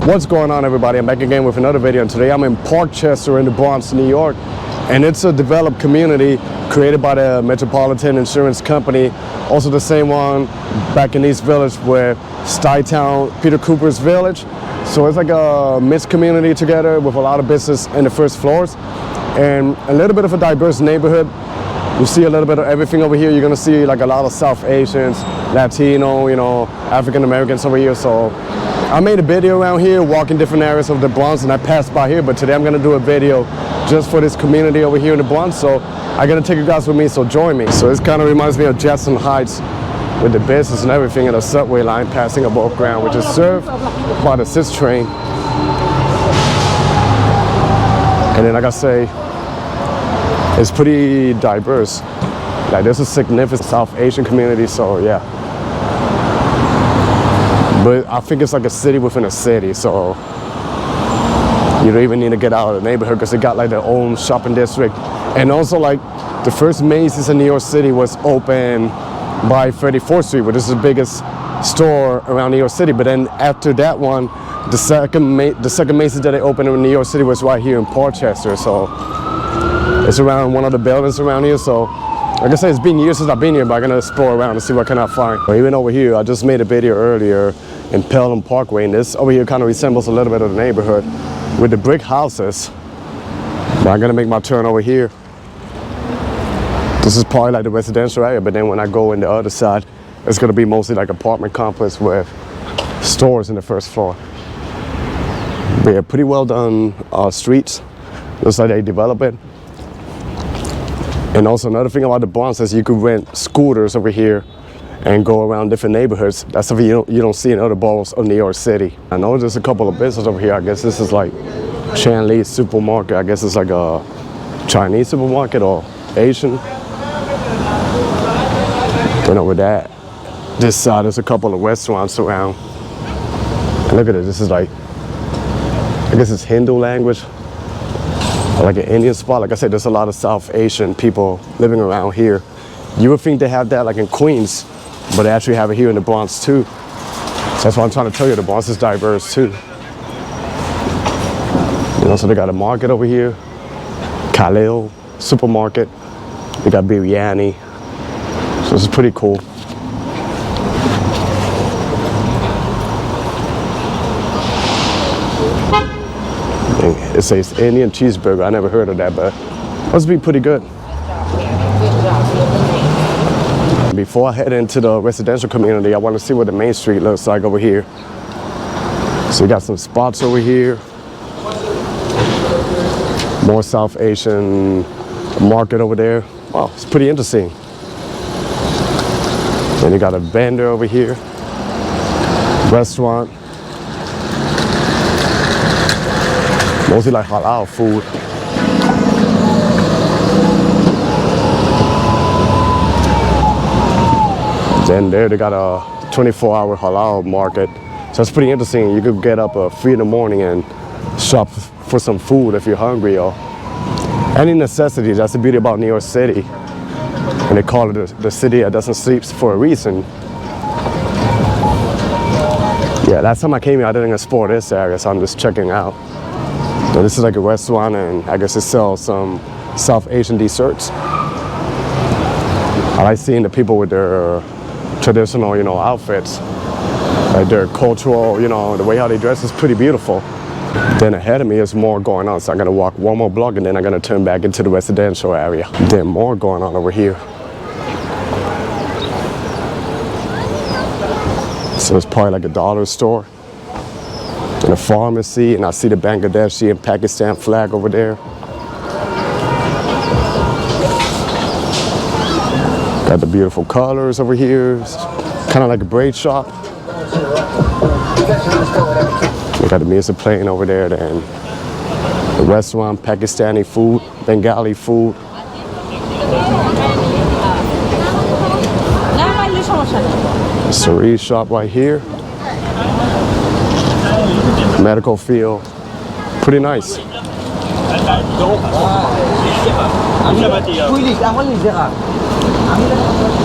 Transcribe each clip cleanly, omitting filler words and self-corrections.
What's going on, everybody? I'm back again with another video, and today I'm in Parkchester in the Bronx, New York, and it's a developed community created by the Metropolitan Insurance Company, also the same one back in East Village with Stuytown, Peter Cooper's village. So it's like a mixed community together with a lot of business in the first floors and a little bit of a diverse neighborhood. You see a little bit of everything over here. You're gonna see like a lot of South Asians, Latino, African Americans over here. So I made a video around here walking different areas of the Bronx, and I passed by here, but today I'm gonna do a video just for this community over here in the Bronx. So I'm gonna take you guys with me, so join me. So this kind of reminds me of Jackson Heights with the business and everything, and a subway line passing above ground, which is served by the 6 train. And then like I say, it's pretty diverse. Like there's a significant South Asian community, so yeah. But I think it's like a city within a city, so you don't even need to get out of the neighborhood because they got like their own shopping district. And also like the first Macy's in New York City was open by 34th Street, which is the biggest store around New York City. But then after that one, the second Macy's that they opened in New York City was right here in Parkchester. So it's around one of the buildings around here. So like I said, it's been years since I've been here, but I'm gonna explore around and see what can I find. But even over here, I just made a video earlier in Pelham Parkway, and this over here kind of resembles a little bit of the neighborhood with the brick houses. But I'm gonna make my turn over here. This is probably like the residential area, but then when I go in the other side, it's gonna be mostly like apartment complex with stores in the first floor. But yeah, pretty well done streets. Looks like they develop it. And also another thing about the Bronx is you could rent scooters over here and go around different neighborhoods. That's something you don't see in other boroughs of New York City. I know there's a couple of businesses over here. I guess this is like Chan Lee's supermarket. I guess it's like a Chinese supermarket or Asian. And over that, this side there's a couple of restaurants around. And look at it, this is like, I guess it's Hindu language. Like an Indian spot. Like I said, there's a lot of South Asian people living around here. You would think they have that like in Queens, but they actually have it here in the Bronx too. So that's why I'm trying to tell you, the Bronx is diverse too. So they got a market over here, Khalil supermarket. They got biryani. So this is pretty cool. It says Indian cheeseburger. I never heard of that, but it must be pretty good. Before I head into the residential community, I want to see what the main street looks like over here. So you got some spots over here. More South Asian market over there. Wow, it's pretty interesting. And you got a vendor over here. Restaurant. Mostly like halal food. Then there they got a 24-hour halal market. So it's pretty interesting. You could get up 3 in the morning and shop for some food if you're hungry or any necessities. That's the beauty about New York City. And they call it the city that doesn't sleep for a reason. Yeah, last time I came here, I didn't explore this area, so I'm just checking out. So this is like a restaurant, and I guess it sells some South Asian desserts. I like seeing the people with their traditional, outfits. Like their cultural, the way how they dress is pretty beautiful. Then ahead of me is more going on, so I'm gonna walk one more block and then I'm gonna turn back into the residential area. Then more going on over here. So it's probably like a dollar store. And a pharmacy, and I see the Bangladeshi and Pakistan flag over there. Got the beautiful colors over here. It's kind of like a braid shop. We got the music playing over there, then the restaurant, Pakistani food, Bengali food. Cerise shop right here. Medical field, pretty nice.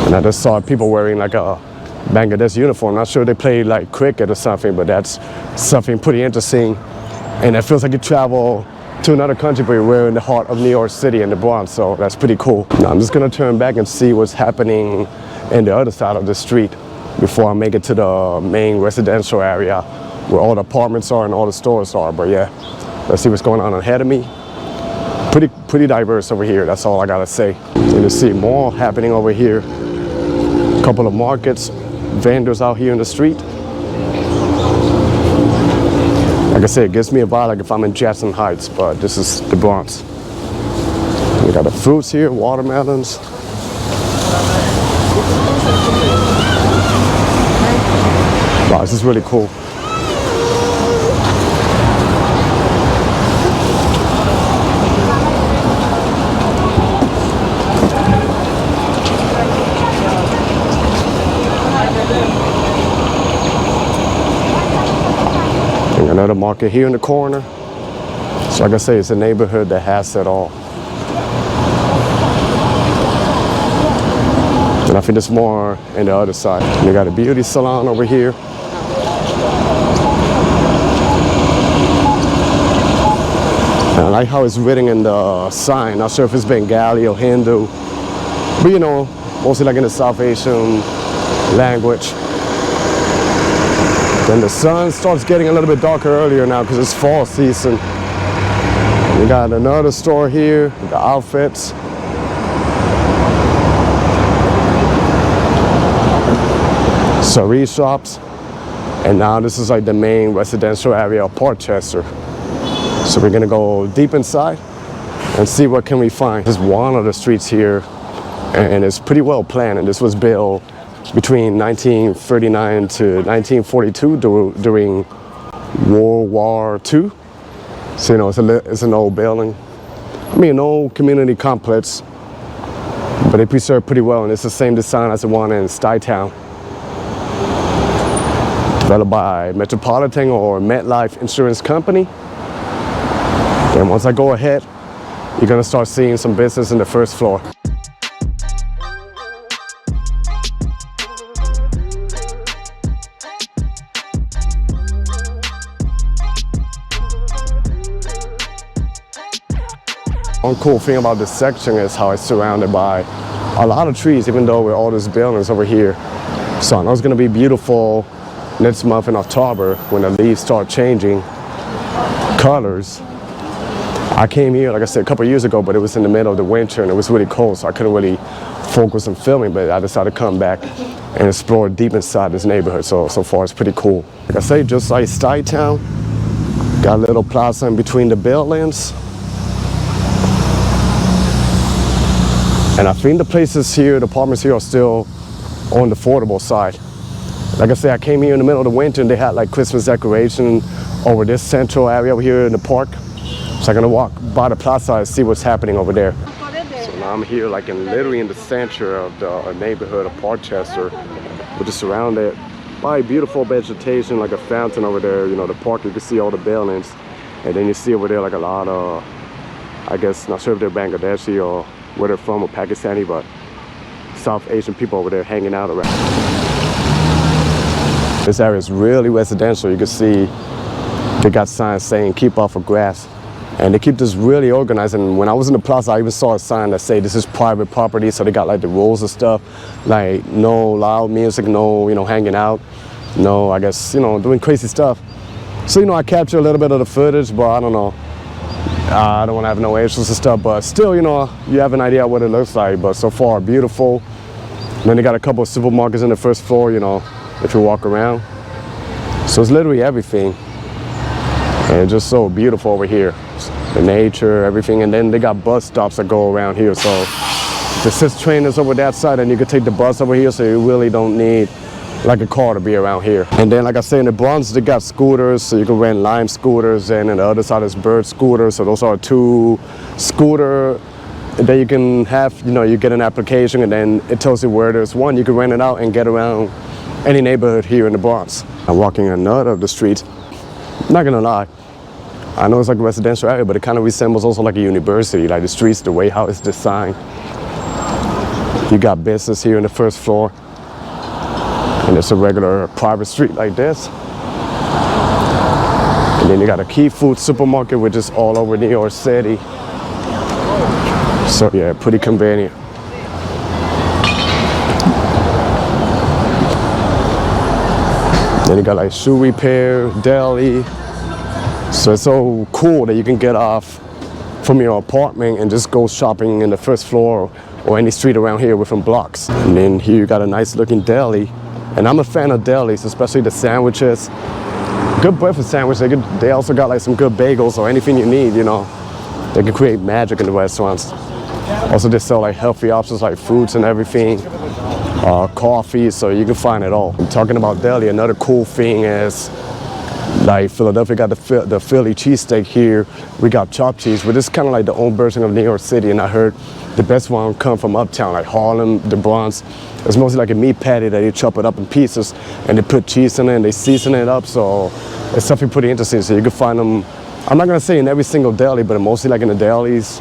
And I just saw people wearing like a Bangladesh uniform. Not sure they play like cricket or something, but that's something pretty interesting. And it feels like you travel to another country, but we're in the heart of New York City in the Bronx, so that's pretty cool. Now I'm just gonna turn back and see what's happening in the other side of the street before I make it to the main residential area where all the apartments are and all the stores are. But yeah, let's see what's going on ahead of me. Pretty diverse over here, that's all I gotta say. And you see more happening over here. A couple of markets, vendors out here in the street. Like I said, it gives me a vibe like if I'm in Jackson Heights, but this is the Bronx. We got the fruits here, watermelons. Wow, this is really cool. Another market here in the corner. So like I say, it's a neighborhood that has it all. And I think there's more in the other side. And they got a beauty salon over here. And I like how it's written in the sign. Not sure if it's Bengali or Hindu, but you know, mostly like in the South Asian language. Then the sun starts getting a little bit darker earlier now because it's fall season. We got another store here, the outfits. Sari shops. And now this is like the main residential area of Parkchester. So we're gonna go deep inside and see what can we find. This is one of the streets here, and it's pretty well planned, and this was built between 1939 to 1942 during World War II. So, you know, it's an old building. I mean, an old community complex, but they preserved pretty well, and it's the same design as the one in Stuytown. Developed by Metropolitan or Life Insurance Company. And once I go ahead, you're gonna start seeing some business in the first floor. One cool thing about this section is how it's surrounded by a lot of trees, even though we're all these buildings over here. So I know it's gonna be beautiful next month in October when the leaves start changing colors. I came here, like I said, a couple years ago, but it was in the middle of the winter and it was really cold, so I couldn't really focus on filming, but I decided to come back and explore deep inside this neighborhood. So far it's pretty cool. Like I say, just like Stuytown, got a little plaza in between the buildings. And I think the places here, the apartments here are still on the affordable side. Like I said, I came here in the middle of the winter and they had like Christmas decoration over this central area over here in the park. So I'm gonna walk by the plaza and see what's happening over there. So now I'm here like literally in the center of the neighborhood of Parkchester, which is surrounded by beautiful vegetation, like a fountain over there. You know, the park, you can see all the buildings. And then you see over there like a lot of, I guess, not sure if they're Bangladeshi or where they're from or Pakistani, but South Asian people over there hanging out around. This area is really residential. You can see they got signs saying keep off of grass. And they keep this really organized. And when I was in the plaza, I even saw a sign that said this is private property. So they got like the rules and stuff, like no loud music, no, you know, hanging out, no, I guess, you know, doing crazy stuff. So, you know, I captured a little bit of the footage, but I don't know. I don't want to have no issues and stuff, but still, you know, you have an idea what it looks like. But so far, beautiful. And then they got a couple of supermarkets on the first floor, you know, if you walk around. So it's literally everything. And it's just so beautiful over here. The nature, everything. And then they got bus stops that go around here. So the 6 train is over that side and you can take the bus over here, so you really don't need like a car to be around here. And then, like I say, in the Bronx, they got scooters, so you can rent Lime scooters, and on the other side is Bird scooters. So those are 2 scooters that you can have. You know, you get an application and then it tells you where there's one. You can rent it out and get around any neighborhood here in the Bronx. I'm walking another of the streets. Not gonna lie, I know it's like a residential area, but it kind of resembles also like a university, like the streets, the way how it's designed. You got business here in the first floor. And it's a regular private street like this. And then you got a Key Food supermarket, which is all over New York City. So yeah, pretty convenient. Then you got like shoe repair, deli. So it's so cool that you can get off from your apartment and just go shopping in the first floor or any street around here within blocks. And then here you got a nice looking deli. And I'm a fan of delis, especially the sandwiches. Good breakfast sandwich. They also got like some good bagels or anything you need, you know. They can create magic in the restaurants. Also, they sell like healthy options like fruits and everything, coffee, so you can find it all. I'm talking about deli, another cool thing is like Philadelphia got the Philly cheesesteak here. We got chopped cheese, but it's kind of like the own version of New York City. And I heard the best one come from uptown, like Harlem, the Bronx. It's mostly like a meat patty that you chop it up in pieces and they put cheese in it and they season it up. So it's something pretty interesting. So you can find them, I'm not gonna say in every single deli, but mostly like in the delis.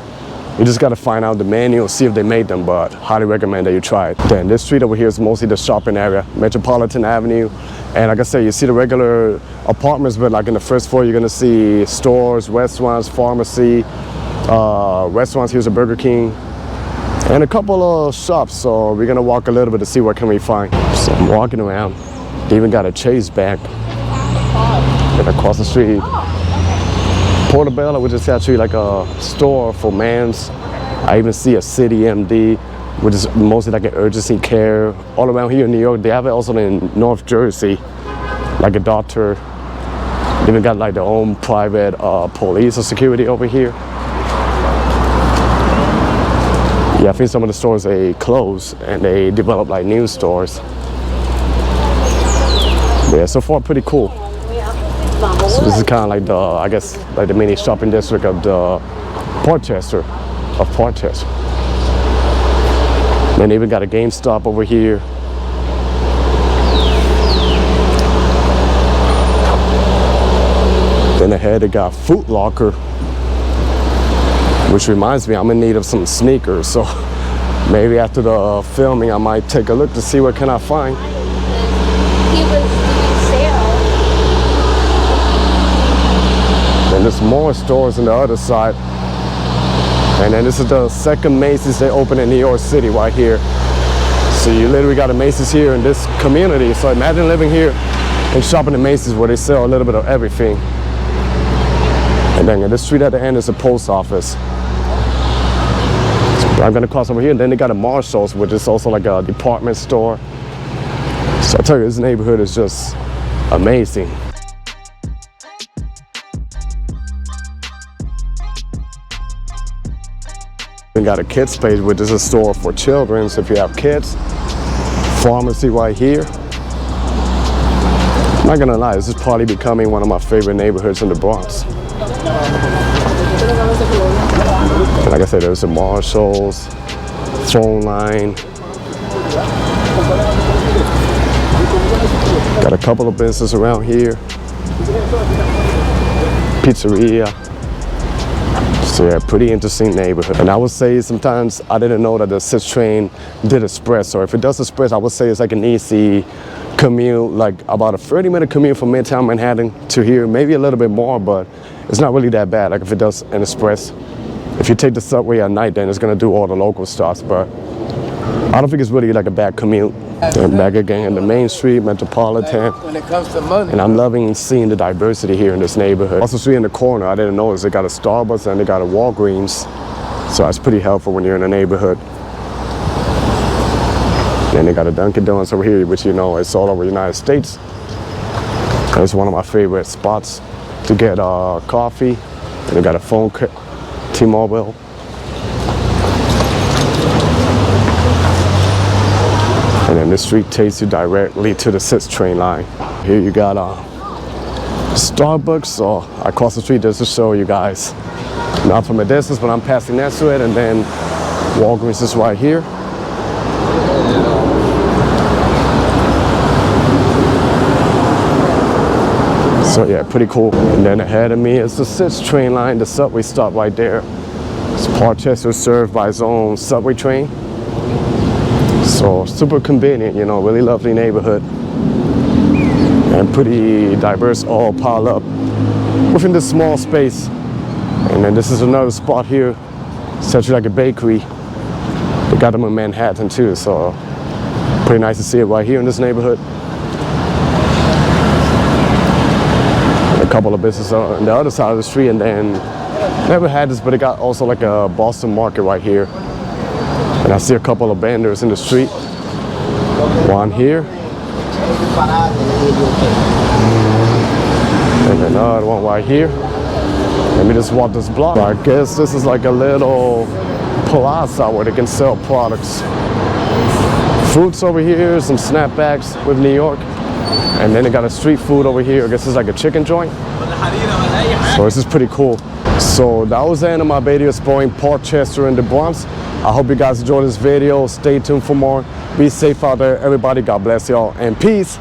You just gotta find out the menu and see if they made them, but highly recommend that you try it. Then this street over here is mostly the shopping area, Metropolitan Avenue. And like I said, you see the regular apartments, but like in the first floor, you're gonna see stores, restaurants, pharmacy, restaurants. Here's a Burger King, and a couple of shops. So we're gonna walk a little bit to see what can we find. So I'm walking around. They even got a Chase Bank. And across the street, Portobello, which is actually like a store for men's. I even see a City MD, which is mostly like an urgency care. All around here in New York, they have it also in North Jersey, like a doctor. They even got like their own private police or security over here. Yeah, I think some of the stores, they close and they develop like new stores. Yeah, so far pretty cool. So this is kind of like the, I guess, like the mini shopping district of the Parkchester, Then they even got a GameStop over here. Then ahead they got Foot Locker, which reminds me I'm in need of some sneakers. So maybe after the filming I might take a look to see what can I find. And there's more stores on the other side. And then this is the second Macy's they opened in New York City right here. So you literally got a Macy's here in this community. So imagine living here and shopping at Macy's where they sell a little bit of everything. And then in this street at the end is a post office. So I'm gonna cross over here, and then they got a Marshall's, which is also like a department store. So I tell you, this neighborhood is just amazing. We got a kids page, which is a store for children. So if you have kids, pharmacy right here. I'm not gonna lie, this is probably becoming one of my favorite neighborhoods in the Bronx. And like I said, there's a Marshall's, phone line. Got a couple of businesses around here. Pizzeria. So yeah, pretty interesting neighborhood. And I would say sometimes I didn't know that the 6 train did express. So if it does express, I would say it's like an easy commute, like about a 30-minute commute from Midtown Manhattan to here, maybe a little bit more, but it's not really that bad. Like if it does an express. If you take the subway at night, then it's gonna do all the local stops, but I don't think it's really like a bad commute. And back again in the main street, Metropolitan. When it comes to money. And I'm loving seeing the diversity here in this neighborhood. Also see in the corner, I didn't notice, they got a Starbucks and they got a Walgreens. So that's pretty helpful when you're in a neighborhood. Then they got a Dunkin' Donuts over here, which you know, it's all over the United States. And it's one of my favorite spots to get coffee. And they got a phone, T-Mobile. And then this street takes you directly to the 6 train line. Here you got Starbucks, so across the street just to show you guys. Not from a distance, but I'm passing next to it, and then Walgreens is right here. So yeah, pretty cool. And then ahead of me is the 6 train line, the subway stop right there. It's Parkchester served by its own subway train. So super convenient, you know, really lovely neighborhood. and pretty diverse, all piled up within this small space. And then this is another spot here. It's actually like a bakery. They got them in Manhattan too, so pretty nice to see it right here in this neighborhood. And a couple of businesses on the other side of the street, and then never had this, but they got also like a Boston market right here. And I see a couple of vendors in the street. One here. And another one right here. Let me just walk this block. I guess this is like a little plaza where they can sell products. Fruits over here, some snapbacks with New York. And then they got a street food over here. I guess it's like a chicken joint. So this is pretty cool. So that was the end of my video exploring Parkchester in the Bronx. I hope you guys enjoyed this video. Stay tuned for more. Be safe out there, everybody. God bless y'all, and peace.